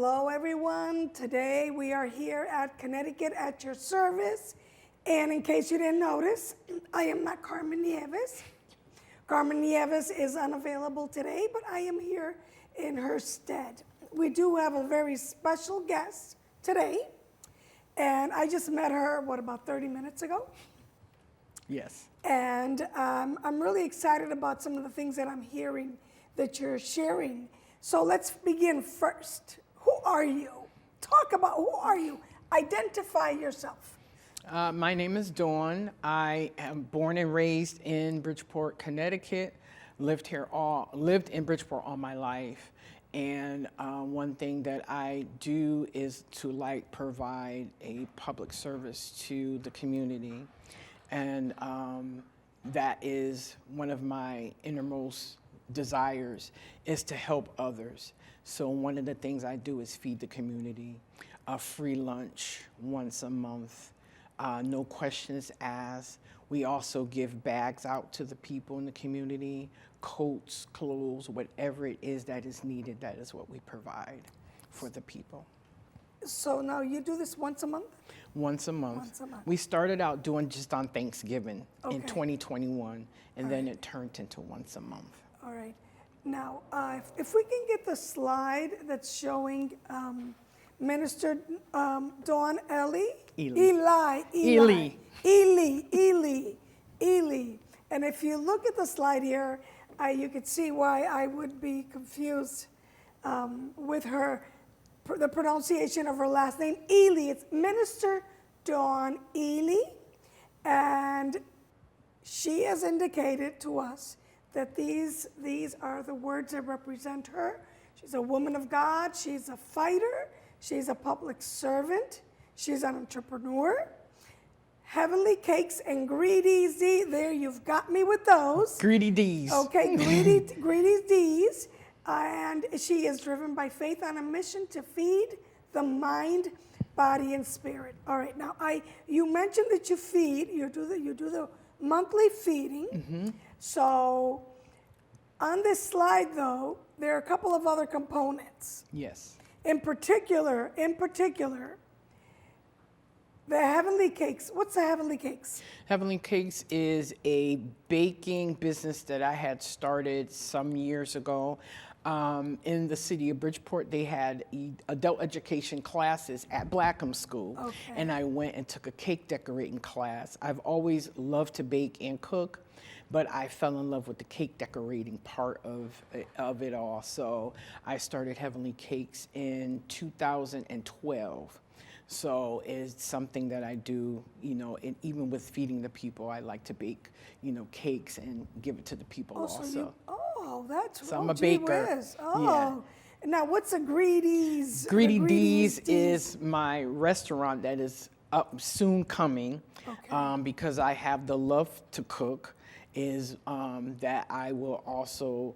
Hello, everyone. Today we are here at Connecticut at your service. And in case you didn't notice, I am not Carmen Nieves. Carmen Nieves is unavailable today, but I am here in her stead. We do have a very special guest today, and I just met her, about 30 minutes ago? Yes. And I'm really excited about some of the things that I'm hearing that you're sharing. So let's begin first. Who are you? Talk about who are you? Identify yourself. My name is Dawn. I am born and raised in Bridgeport, Connecticut. Lived in Bridgeport all my life. And one thing that I do is to provide a public service to the community. And that is one of my innermost desires, is to help others. So one of the things I do is feed the community, a free lunch once a month, no questions asked. We also give bags out to the people in the community, coats, clothes, whatever it is that is needed, that is what we provide for the people. So now you do this once a month? Once a month. Once a month. We started out doing just on Thanksgiving in Okay. 2021, and then it turned into once a month. All right. Now, if we can get the slide that's showing Minister Dawn Ely. Eli. And if you look at the slide here, you can see why I would be confused with the pronunciation of her last name, Ely. It's Minister Dawn Ely, and she has indicated to us that these are the words that represent her. She's a woman of God, she's a fighter, she's a public servant, she's an entrepreneur. Heavenly Cakes and Greedy Z, there you've got me with those. Greedy D's. Okay, Greedy D's. And she is driven by faith on a mission to feed the mind, body, and spirit. All right, now you mentioned that you feed, you do the monthly feeding. Mm-hmm. So on this slide, though, there are a couple of other components. Yes. In particular, the Heavenly Cakes. What's the Heavenly Cakes? Heavenly Cakes is a baking business that I had started some years ago. In the city of Bridgeport, they had adult education classes at Blackham School. Okay. And I went and took a cake decorating class. I've always loved to bake and cook, but I fell in love with the cake decorating part of it all. So I started Heavenly Cakes in 2012. So it's something that I do, and even with feeding the people, I like to bake, cakes and give it to the people also. So I'm a baker. Whiz. Yeah. Now what's a Greedy's? Greedy D's is my restaurant that is up soon coming. Okay. Because I have the love to cook, is that I will also,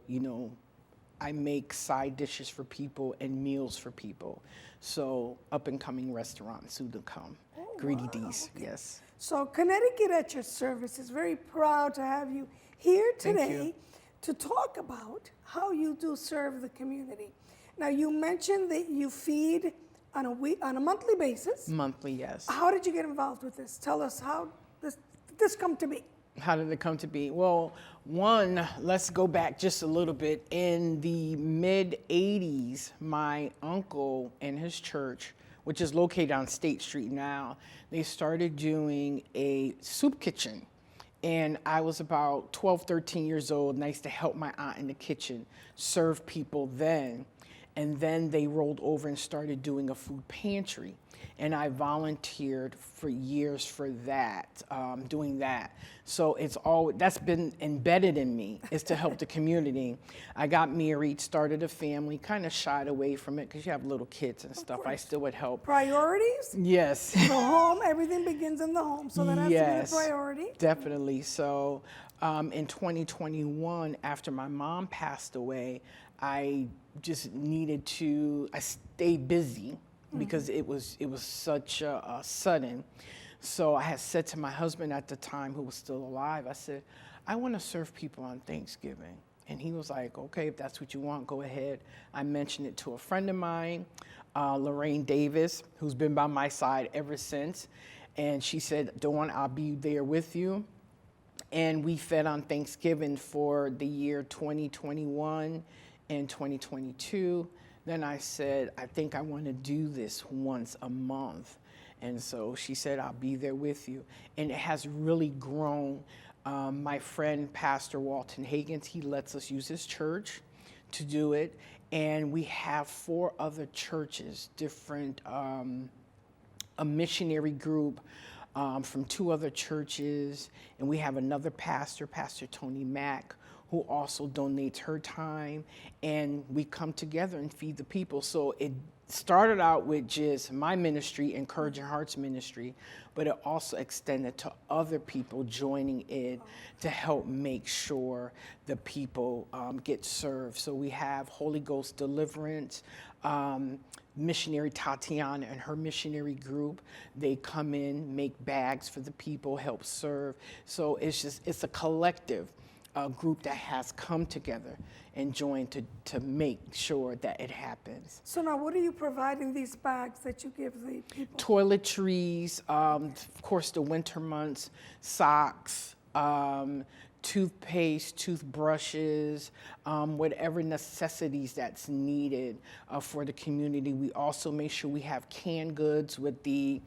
I make side dishes for people and meals for people. So up and coming restaurant soon to come. Greedy D's, okay. Yes. So Connecticut at your service is very proud to have you here today to talk about how you do serve the community. Now you mentioned that you feed on a monthly basis. Monthly, yes. How did you get involved with this? Tell us how this come to be. How did it come to be? Well, let's go back just a little bit. In the mid-'80s, my uncle and his church, which is located on State Street now, they started doing a soup kitchen. And I was about 12, 13 years old, and I used to help my aunt in the kitchen, serve people then. And then they rolled over and started doing a food pantry. And I volunteered for years for that, doing that. So that's been embedded in me, is to help the community. I got married, started a family, kind of shied away from it because you have little kids and stuff. I still would help. Priorities? Yes. The home, everything begins in the home, so that has to be a priority. Definitely. So in 2021, after my mom passed away, I just I stayed busy. Because it was such a sudden. So I had said to my husband at the time, who was still alive, I said, I want to serve people on Thanksgiving. And he was like, okay, if that's what you want, go ahead. I mentioned it to a friend of mine. Lorraine Davis, who's been by my side ever since. And she said, Dawn, I'll be there with you. And we fed on Thanksgiving for the year 2021 and 2022. Then I said, I think I want to do this once a month. And so she said, I'll be there with you. And it has really grown. My friend, Pastor Walton Higgins, he lets us use his church to do it. And we have 4 other churches, different, a missionary group from 2 other churches. And we have another pastor, Pastor Tony Mack, who also donates her time. And we come together and feed the people. So it started out with just my ministry, Encouraging Hearts Ministry, but it also extended to other people joining it to help make sure the people get served. So we have Holy Ghost Deliverance, missionary Tatiana and her missionary group. They come in, make bags for the people, help serve. So it's a collective group that has come together and joined to make sure that it happens. So now what are you providing these bags that you give the people? Toiletries, of course the winter months, socks, toothpaste, toothbrushes, whatever necessities that's needed for the community. We also make sure we have canned goods with the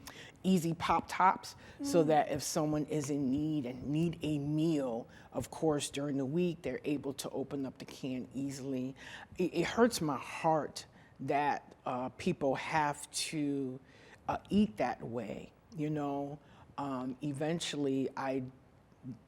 easy pop tops so that if someone is in need and need a meal, of course, during the week, they're able to open up the can easily. It hurts my heart that people have to eat that way, you know. Eventually, I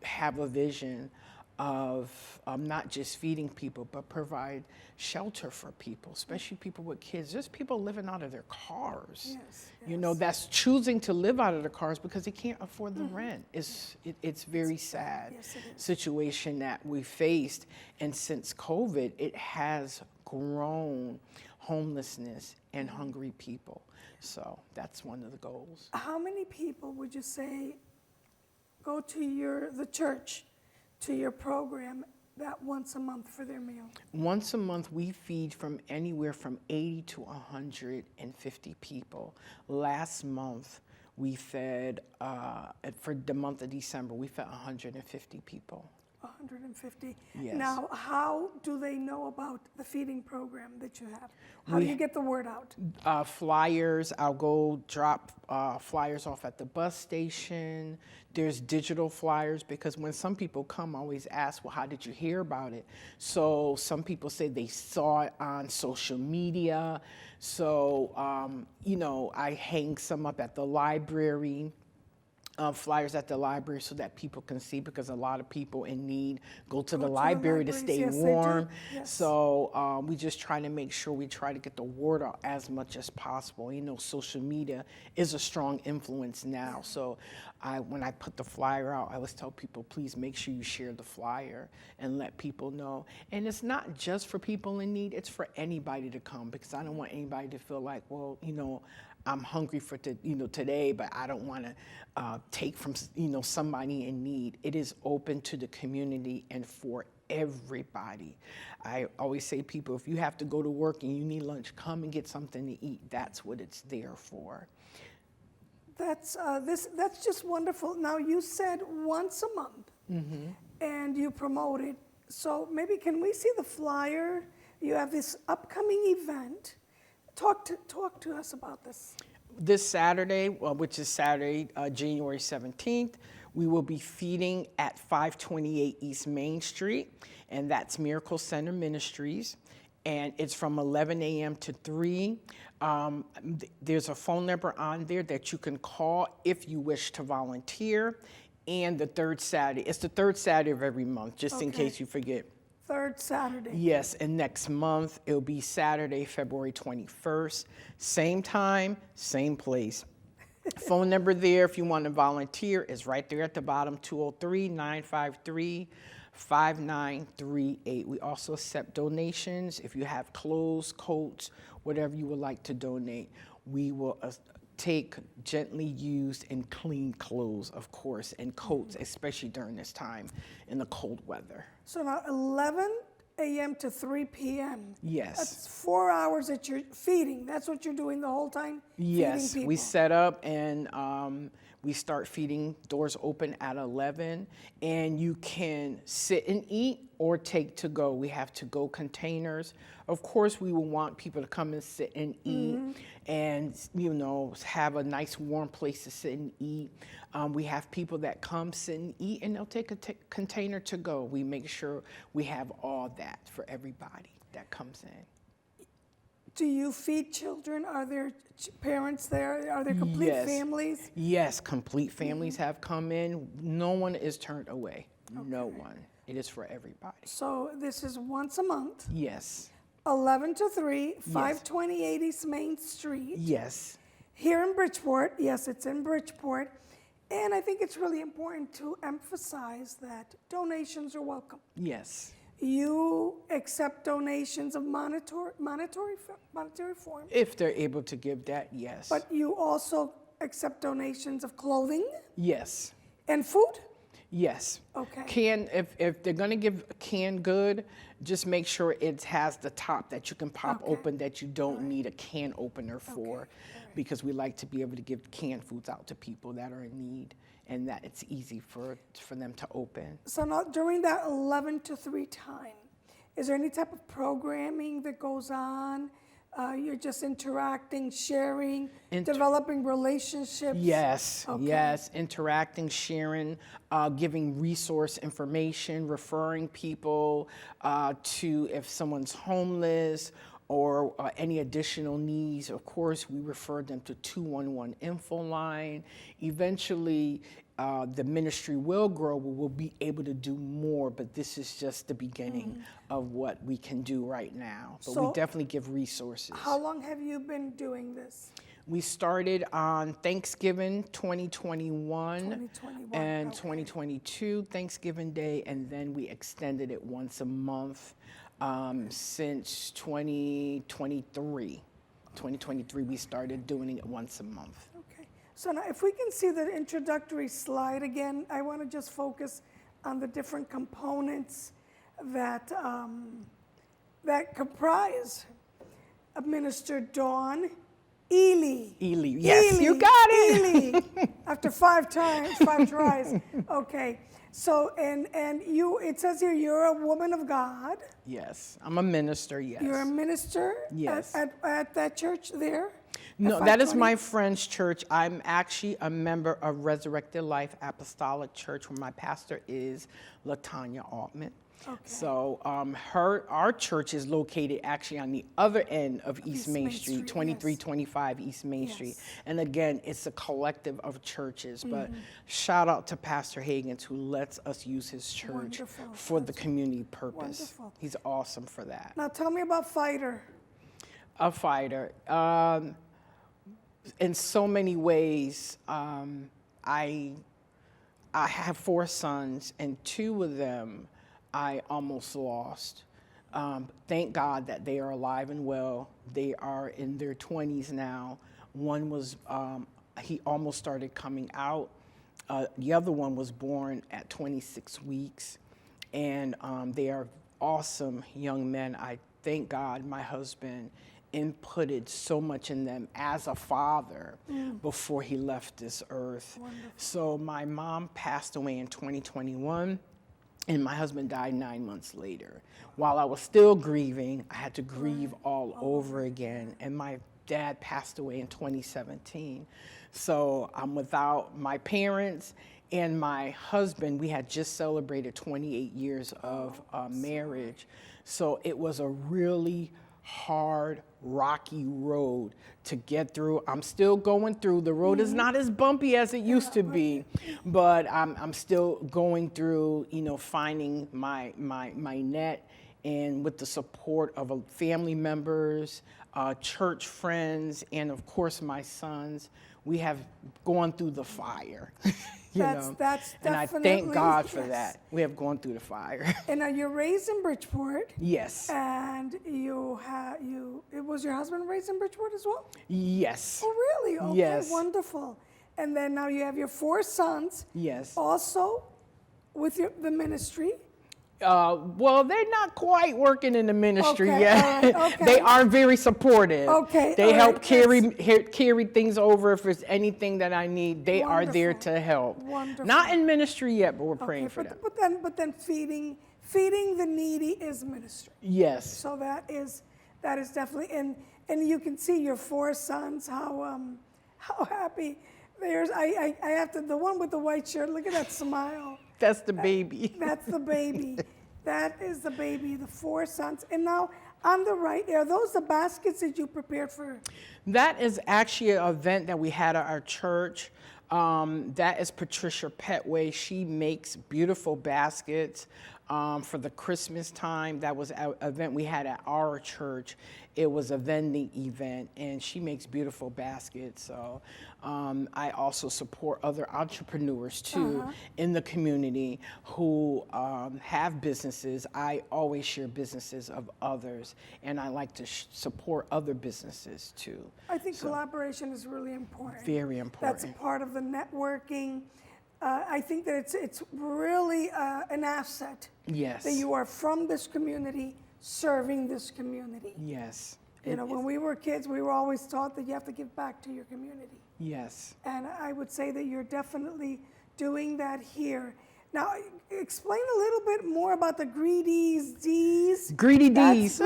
have a vision of not just feeding people, but provide shelter for people, especially people with kids. There's people living out of their cars. Yes, You know, that's choosing to live out of their cars because they can't afford the rent. It's very sad Yes, it is. situation that we faced. And since COVID, it has grown homelessness and hungry people. So that's one of the goals. How many people would you say go to the church, to your program, that once a month for their meal? Once a month, we feed from anywhere from 80 to 150 people. Last month, we fed, for the month of December, we fed 150 people. 150. Yes. Now, how do they know about the feeding program that you have? How do you get the word out? Flyers, I'll go drop flyers off at the bus station. There's digital flyers because when some people come, I always ask, well, how did you hear about it? So some people say they saw it on social media. So, you know, I hang some up at the library. Flyers at the library so that people can see, because a lot of people in need go to the library to stay yes, warm. Yes. So we just try to make sure we try to get the word out as much as possible. You know, social media is a strong influence now. So when I put the flyer out, I always tell people, please make sure you share the flyer and let people know. And it's not just for people in need, it's for anybody to come, because I don't want anybody to feel like, well, you know, I'm hungry for today, but I don't want to take from somebody in need. It is open to the community and for everybody. I always say, people, if you have to go to work and you need lunch, come and get something to eat. That's what it's there for. That's just wonderful. Now, you said once a month, and you promote it. So maybe can we see the flyer? You have this upcoming event. Talk to us about this. This Saturday, which is Saturday, January 17th, we will be feeding at 528 East Main Street, and that's Miracle Center Ministries. And it's from 11 a.m. to 3. There's a phone number on there that you can call if you wish to volunteer. And the third Saturday, it's the third Saturday of every month, just in case you forget. Third Saturday. Yes, and next month, it'll be Saturday, February 21st. Same time, same place. Phone number there if you want to volunteer is right there at the bottom, 203-953-5938. We also accept donations. If you have clothes, coats, whatever you would like to donate, we will take gently used and clean clothes, of course, and coats, especially during this time in the cold weather. So now 11 a.m. to 3 p.m. Yes. That's 4 hours that you're feeding. That's what you're doing the whole time? Yes, Feeding we people. set up and we start feeding, doors open at 11, and you can sit and eat or take to go. We have to go containers. Of course, we will want people to come and sit and eat and, have a nice warm place to sit and eat. We have people that come, sit and eat, and they'll take a container to go. We make sure we have all that for everybody that comes in. Do you feed children? Are there parents there? Are there complete Yes. families? Yes, complete families have come in. No one is turned away. No one. It is for everybody. So this is once a month, Yes. 11 to 3, 528 East Main Street. Yes. Here in Bridgeport. Yes, it's in Bridgeport. And I think it's really important to emphasize that donations are welcome. Yes. You accept donations of monetary form, If they're able to give that, yes. but you also accept donations of clothing Yes. and food? Yes. Okay. If they're gonna give canned good, just make sure it has the top that you can pop Okay. open, that you don't need a can opener for, because we like to be able to give canned foods out to people that are in need, and that it's easy for them to open. So now, during that 11 to 3 time, is there any type of programming that goes on? You're just interacting, sharing, developing relationships? Yes, Okay. yes, interacting, sharing, giving resource information, referring people to if someone's homeless or any additional needs. Of course, we refer them to 211 info line. Eventually, the ministry will grow. We will be able to do more, but this is just the beginning of what we can do right now. But we So, definitely give resources. How long have you been doing this? We started on Thanksgiving 2021, 2021, and okay. 2022 Thanksgiving Day, and then we extended it once a month since 2023. 2023 we started doing it once a month. Okay. So now, if we can see the introductory slide again, I want to just focus on the different components that that comprise Minister Dawn Ely. Ely, yes, you Ely, got it. Ely. After 5 tries. Okay. So, and you, it says here you're a woman of God. Yes, I'm a minister, yes. You're a minister Yes. at that church there? No, At that is 520? my friend's church. I'm actually a member of Resurrected Life Apostolic Church, where my pastor is LaTanya Altman. Okay. So our church is located actually on the other end of East Main Street, Street, yes. 2325 East Main Street. Yes. And again, it's a collective of churches, but shout out to Pastor Hagens, who lets us use his church Wonderful. for the community purpose. Wonderful. He's awesome for that. Now tell me about Fighter. A fighter. In so many ways, I have 4 sons, and 2 of them I almost lost. Thank God that they are alive and well. They are in their 20s now. One was, he almost started coming out. The other one was born at 26 weeks. And they are awesome young men. I thank God my husband inputted so much in them as a father before he left this earth. Wonderful. So my mom passed away in 2021. And my husband died 9 months later. While I was still grieving, I had to grieve all over again. And my dad passed away in 2017. So I'm without my parents and my husband. We had just celebrated 28 years of marriage. So it was a really hard, rocky road to get through. I'm still going through. The road is not as bumpy as it used to be, but I'm still going through, finding my net, and with the support of family members, church friends, and of course my sons, we have gone through the fire. That's and I definitely, thank God for yes. that. We have gone through the fire. And now you're raised in Bridgeport. Yes. And it was your husband raised in Bridgeport as well? Yes. Oh, really? Okay, Yes. wonderful. And then now you have your 4 sons. Yes. Also with the ministry. Well, they're not quite working in the ministry Okay, yet. all right, okay. They are very supportive. Okay, They all help right, carry things over if there's anything that I need. They are there Wonderful. to help. Wonderful. Not in ministry yet, but we're praying for them. But then feeding the needy is ministry. Yes. So that is definitely, and you can see your four sons how happy. I have to, the one with the white shirt, look at that smile. That's the baby. That's the baby. That is the baby, the four sons. And now on the right, are those the baskets that you prepared for? That is actually an event that we had at our church. That is Patricia Petway. She makes beautiful baskets for the Christmas time. That was an event we had at our church. It was a vending event, and she makes beautiful baskets. So I also support other entrepreneurs too in the community who have businesses. I always share businesses of others, and I like to support other businesses too. I think collaboration is really important. Very important. That's a part of the networking. I think that it's really an asset. Yes. That you are from this community, serving this community. Yes. You know, when we were kids, we were always taught that you have to give back to your community. Yes. And I would say that you're definitely doing that here. Now, explain a little bit more about the Greedy's D's. Greedy D's.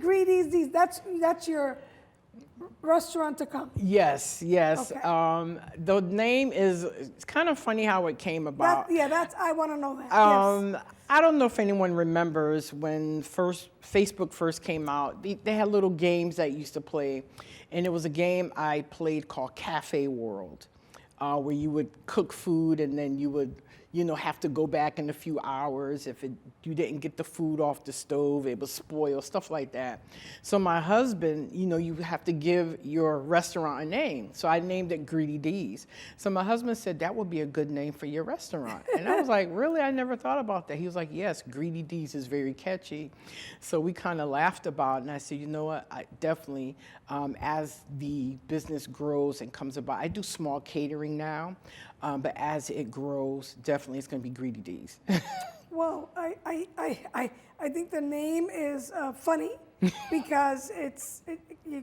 Greedy's D's. That's your restaurant to come. Yes, yes. Okay. The name is, it's kind of funny how it came about. I want to know that. Yes. I don't know if anyone remembers when Facebook first came out. They had little games that used to play, and it was a game I played called Cafe World, where you would cook food and then you would, have to go back in a few hours. If you didn't get the food off the stove, it would spoil, stuff like that. So my husband, you have to give your restaurant a name. So I named it Greedy D's. So my husband said, that would be a good name for your restaurant. And I was like, really? I never thought about that. He was like, yes, Greedy D's is very catchy. So we kind of laughed about it. And I said, you know what? I definitely, as the business grows and comes about, I do small catering now. But as it grows, definitely it's going to be Greedy D's. Well, I think the name is funny because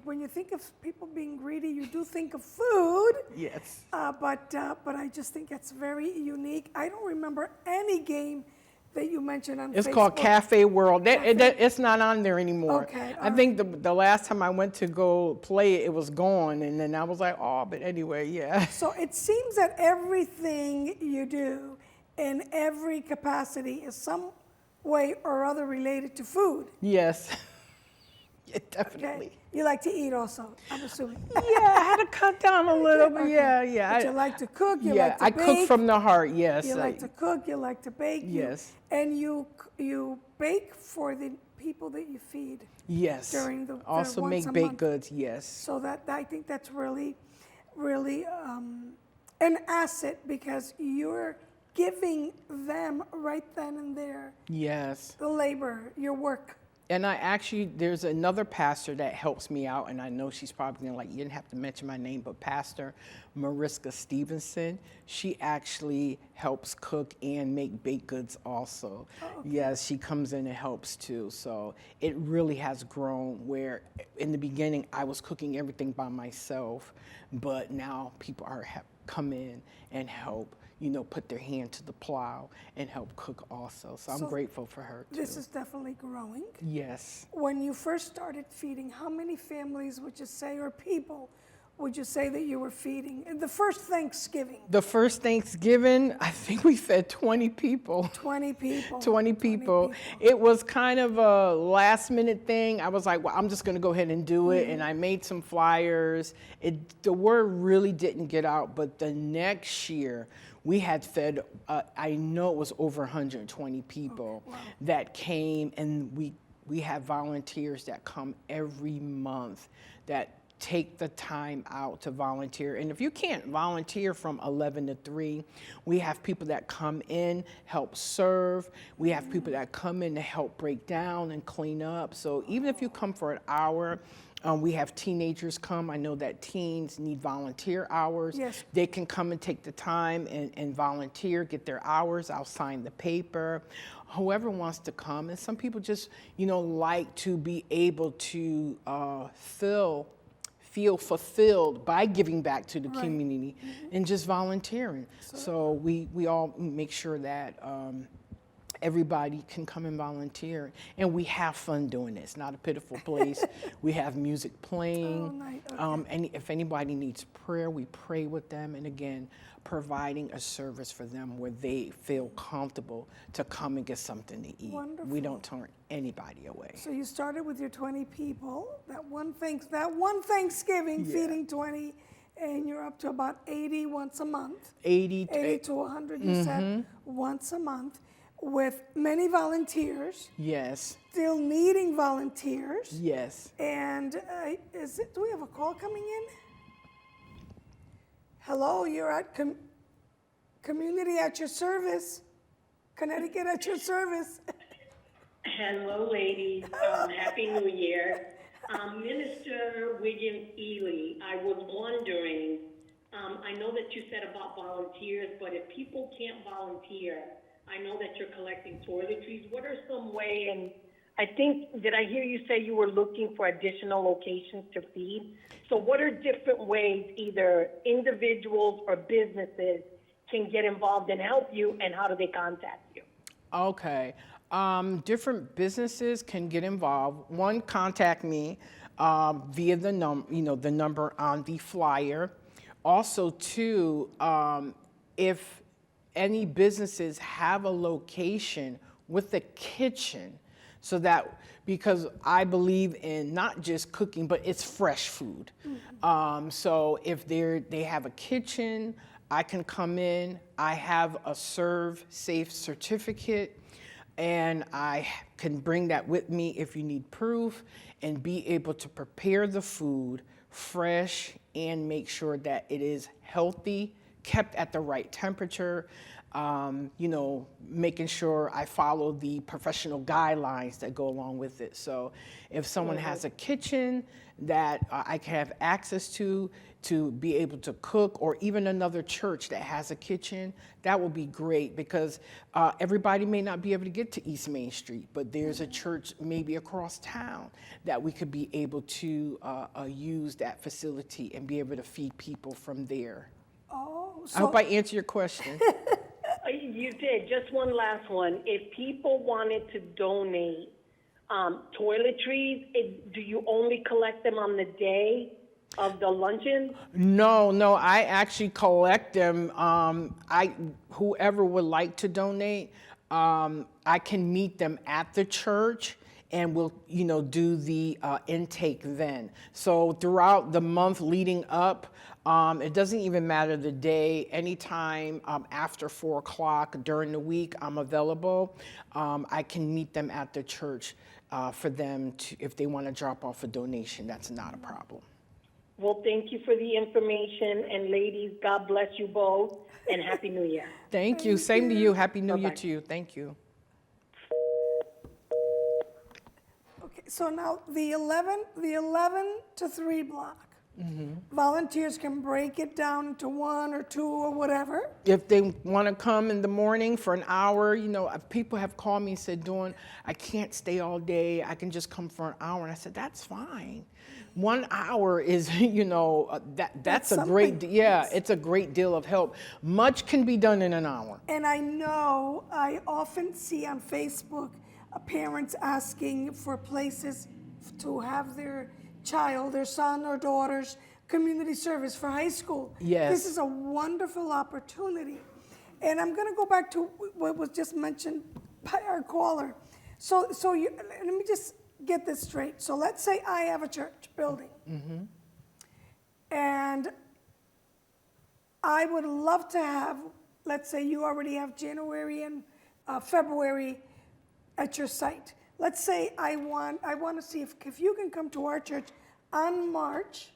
when you think of people being greedy, you do think of food. Yes. But I just think it's very unique. I don't remember any game that you mentioned on Facebook. It's called Cafe World. It's not on there anymore. Okay, I think the last time I went to go play it, it was gone. And then I was like, oh, but anyway, yeah. So it seems that everything you do in every capacity is some way or other related to food. Yes. Yeah, definitely. Okay. You like to eat also, I'm assuming. Yeah, I had to cut down a little, but Okay. yeah. But you like to cook, you like to I bake. cook from the heart, yes. You like to cook, you like to bake. Yes. And you bake for the people that you feed. Yes. During the also once make a baked month. goods, yes. So that I think that's really, really an asset because you're giving them right then and there Yes. the labor, your work. And there's another pastor that helps me out, and I know she's probably gonna you didn't have to mention my name, but Pastor Mariska Stevenson, she actually helps cook and make baked goods also. Oh, okay. Yes, she comes in and helps too. So it really has grown where in the beginning I was cooking everything by myself, but now people have come in and help. Put their hand to the plow and help cook also. So I'm grateful for her too. This is definitely growing. Yes. When you first started feeding, how many families would you say, or people would you say that you were feeding? In the first Thanksgiving? The first Thanksgiving, I think we fed 20 people. 20 people. 20 people. It was kind of a last minute thing. I was like, well, I'm just going to go ahead and do it. And I made some flyers. The word really didn't get out, but the next year, we had fed, I know it was over 120 people that came, and we have volunteers that come every month that take the time out to volunteer. And if you can't volunteer from 11 to 3, we have people that come in, help serve. We have people that come in to help break down and clean up. So even if you come for an hour, We have teenagers come. I know that teens need volunteer hours. Yes. They can come and take the time and volunteer, get their hours. I'll sign the paper. Whoever wants to come. And some people just, like to be able to feel fulfilled by giving back to the community and just volunteering. So we all make sure that everybody can come and volunteer, and we have fun doing it. It's not a pitiful place. We have music playing. Oh, nice. Okay. And if anybody needs prayer, we pray with them. And again, providing a service for them where they feel comfortable to come and get something to eat. Wonderful. We don't turn anybody away. So you started with your 20 people, that one Thanksgiving feeding 20, and you're up to about 80 once a month. 80 to 100, you said, once a month, with many volunteers. Yes. Still needing volunteers. Yes. And do we have a call coming in? Hello, you're at Community at your service. Connecticut at your service. Hello, ladies. Happy New Year. Minister Wiggins-Ely, I was wondering, I know that you said about volunteers, but if people can't volunteer, I know that you're collecting toiletries. What are some ways, and I think, did I hear you say you were looking for additional locations to feed? So what are different ways either individuals or businesses can get involved and help you, and how do they contact you? Okay. Different businesses can get involved. One, contact me via the number on the flyer. Also, two, if any businesses have a location with a kitchen, so that, because I believe in not just cooking, but it's fresh food. So if they have a kitchen, I can come in. I have a Serve Safe certificate, and I can bring that with me if you need proof, and be able to prepare the food fresh and make sure that it is healthy, kept at the right temperature, making sure I follow the professional guidelines that go along with it. So if someone has a kitchen that I can have access to be able to cook, or even another church that has a kitchen, that will be great, because everybody may not be able to get to East Main Street, but there's a church maybe across town that we could be able to use that facility and be able to feed people from there. Oh, I hope I answered your question. You did. Just one last one. If people wanted to donate toiletries, do you only collect them on the day of the luncheon? No, I actually collect them. Whoever would like to donate, I can meet them at the church, and we'll, do the intake then. So throughout the month leading up, it doesn't even matter the day. Anytime after 4 o'clock during the week, I'm available. I can meet them at the church for them to, if they want to drop off a donation. That's not a problem. Well, thank you for the information, and ladies, God bless you both, and Happy New Year. Thank you. Same to you. Happy New Year Bye-bye. to you. Thank you. okay. So now the 11 to 3 block. Volunteers can break it down into 1 or 2 or whatever. If they want to come in the morning for an hour, people have called me and said, Dawn, I can't stay all day. I can just come for an hour. And I said, that's fine. 1 hour is, that's a great, it's a great deal of help. Much can be done in an hour. And I know I often see on Facebook parents asking for places to have their child, their son or daughter's community service for high school. Yes. This is a wonderful opportunity. And I'm going to go back to what was just mentioned by our caller. So let me just get this straight. So let's say I have a church building. And I would love to have, let's say you already have January and February at your site. Let's say I want to see if you can come to our church on March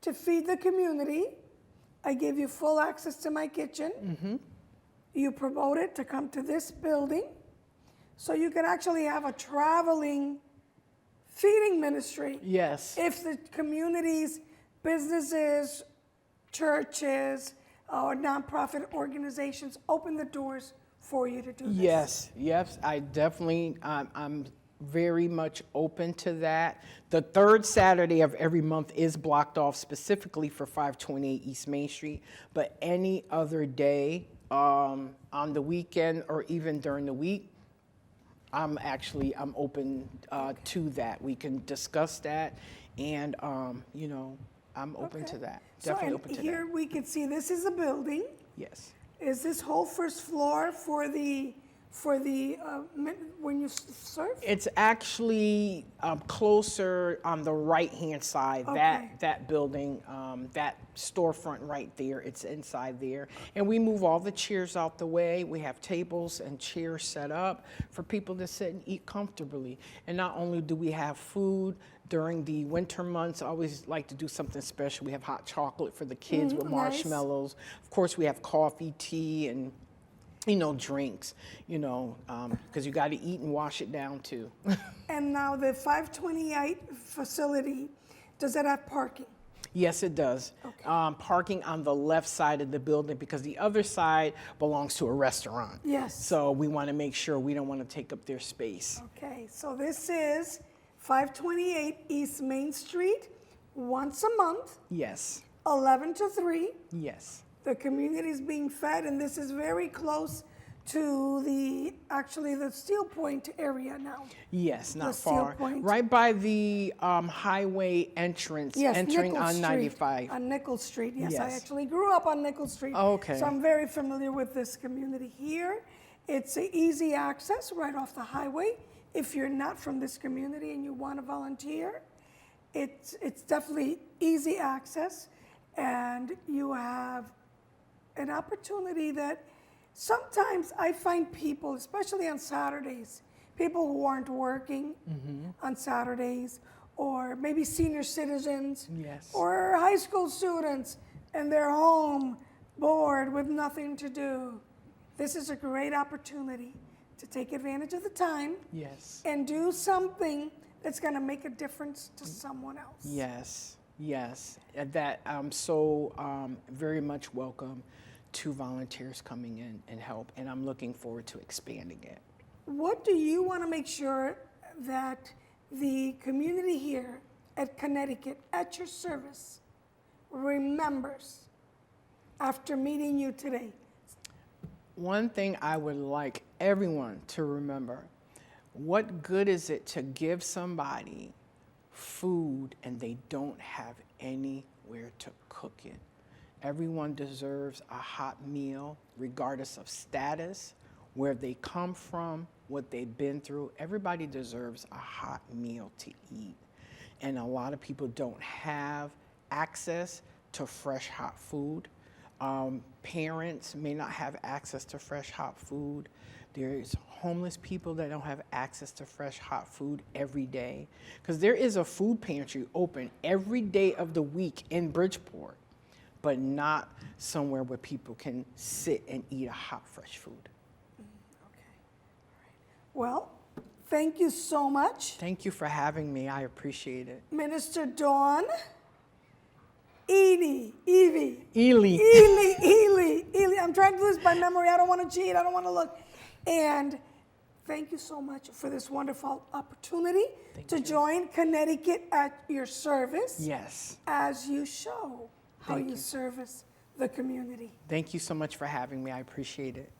to feed the community. I give you full access to my kitchen. You promote it to come to this building. So you can actually have a traveling feeding ministry. Yes. If the communities, businesses, churches, or nonprofit organizations open the doors for you to do this. Yes, I definitely, I'm very much open to that. The third Saturday of every month is blocked off specifically for 528 East Main Street, but any other day on the weekend or even during the week, I'm open to that. We can discuss that, and I'm open to that. Definitely open to that. Here we can see this is a building. Yes. Is this whole first floor for the when you serve? It's actually closer on the right-hand side, Okay. that building, that storefront right there, it's inside there. And we move all the chairs out the way. We have tables and chairs set up for people to sit and eat comfortably. And not only do we have food, during the winter months, I always like to do something special. We have hot chocolate for the kids with nice. marshmallows. Of course, we have coffee, tea, and drinks, because you got to eat and wash it down too. And now the 528 facility, does it have parking? Yes, it does. Okay. Parking on the left side of the building because the other side belongs to a restaurant. Yes. So we want to make sure we don't want to take up their space. Okay, so this is 528 East Main Street, once a month, Yes, 11 to 3. yes, The community is being fed, and this is very close to the Steel Point area now. yes, not Steel far. Point. Right by the highway entrance, Yes, entering Nickel on Street, 95. On Nickel Street, yes. I Yes. actually grew up on Nickel Street. Okay. So I'm very familiar with this community here. It's a easy access right off the highway. If you're not from this community and you want to volunteer, it's definitely easy access, and you have an opportunity that sometimes I find people, especially on Saturdays, people who aren't working on Saturdays, or maybe senior citizens, Yes. or high school students, and they're home, bored, with nothing to do. This is a great opportunity to take advantage of the time Yes. and do something that's going to make a difference to someone else. Yes, yes. That I'm so very much welcome to volunteers coming in and help, and I'm looking forward to expanding it. What do you want to make sure that the community here at Connecticut, at your service, remembers after meeting you today? One thing I would like everyone to remember, what good is it to give somebody food and they don't have anywhere to cook it? Everyone deserves a hot meal, regardless of status, where they come from, what they've been through. Everybody deserves a hot meal to eat. And a lot of people don't have access to fresh, hot food. Parents may not have access to fresh, hot food. There's homeless people that don't have access to fresh, hot food every day. Because there is a food pantry open every day of the week in Bridgeport, but not somewhere where people can sit and eat a hot, fresh food. Okay. All right. Well, thank you so much. Thank you for having me. I appreciate it. Minister Dawn Ely. I'm trying to do this by memory. I don't want to cheat. I don't want to look. And thank you so much for this wonderful opportunity to join Connecticut at your service. Yes. As you show how Thank you you. service the community. Thank you so much for having me. I appreciate it.